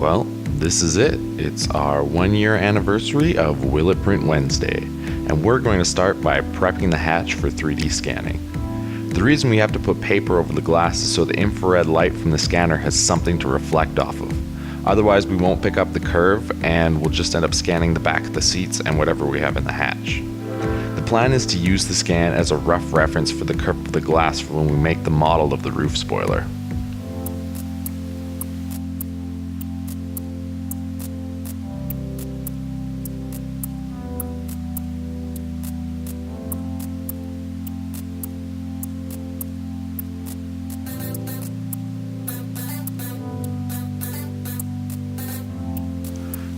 Well, this is it. It's our 1-year anniversary of Will It Print Wednesday, and we're going to start by prepping the hatch for 3D scanning. The reason we have to put paper over the glass is so the infrared light from the scanner has something to reflect off of. Otherwise, we won't pick up the curve and we'll just end up scanning the back of the seats and whatever we have in the hatch. The plan is to use the scan as a rough reference for the curve of the glass for when we make the model of the roof spoiler.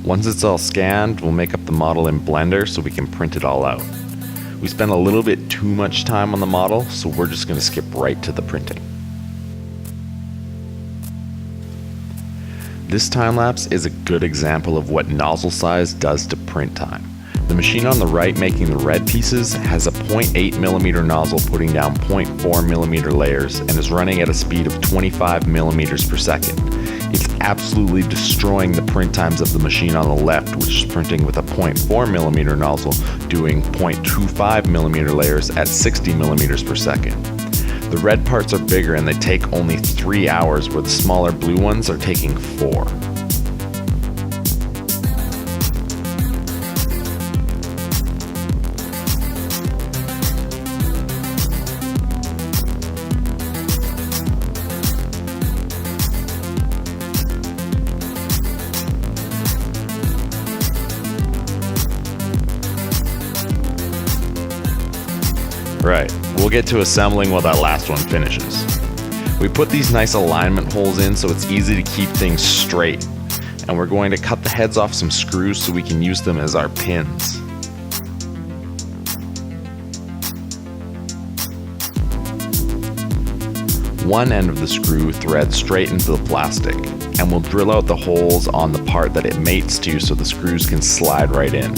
Once it's all scanned, we'll make up the model in Blender so we can print it all out. We spent a little bit too much time on the model, so we're just going to skip right to the printing. This time lapse is a good example of what nozzle size does to print time. The machine on the right making the red pieces has a 0.8mm nozzle putting down 0.4mm layers and is running at a speed of 25mm per second. It's absolutely destroying the print times of the machine on the left, which is printing with a 0.4mm nozzle doing 0.25mm layers at 60mm per second. The red parts are bigger and they take only 3 hours, where the smaller blue ones are taking 4. Right, we'll get to assembling while that last one finishes. We put these nice alignment holes in so it's easy to keep things straight, and we're going to cut the heads off some screws so we can use them as our pins. One end of the screw threads straight into the plastic, and we'll drill out the holes on the part that it mates to so the screws can slide right in.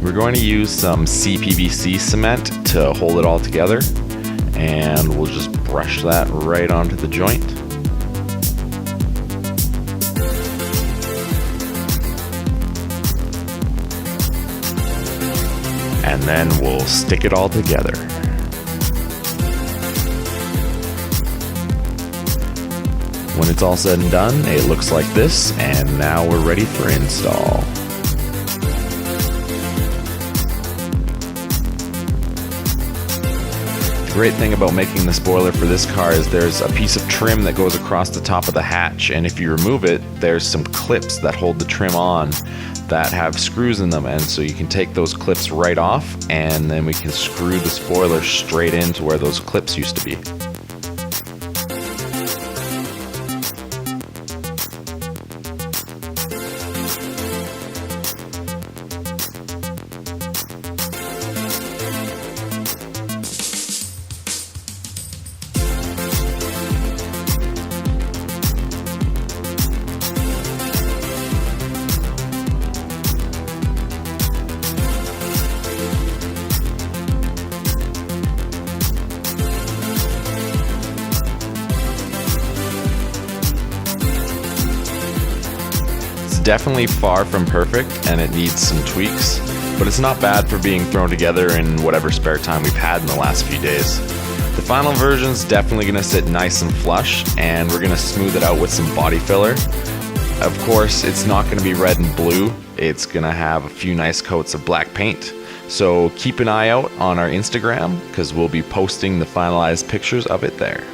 We're going to use some CPVC cement to hold it all together, and we'll just brush that right onto the joint. And then we'll stick it all together. When it's all said and done, it looks like this, and now we're ready for install. The great thing about making the spoiler for this car is there's a piece of trim that goes across the top of the hatch, and if you remove it, there's some clips that hold the trim on that have screws in them, and so you can take those clips right off and then we can screw the spoiler straight into where those clips used to be. Definitely far from perfect and it needs some tweaks, but it's not bad for being thrown together in whatever spare time we've had in the last few days. The final version's definitely going to sit nice and flush, and we're going to smooth it out with some body filler. Of course, it's not going to be red and blue, it's going to have a few nice coats of black paint. So keep an eye out on our Instagram because we'll be posting the finalized pictures of it there.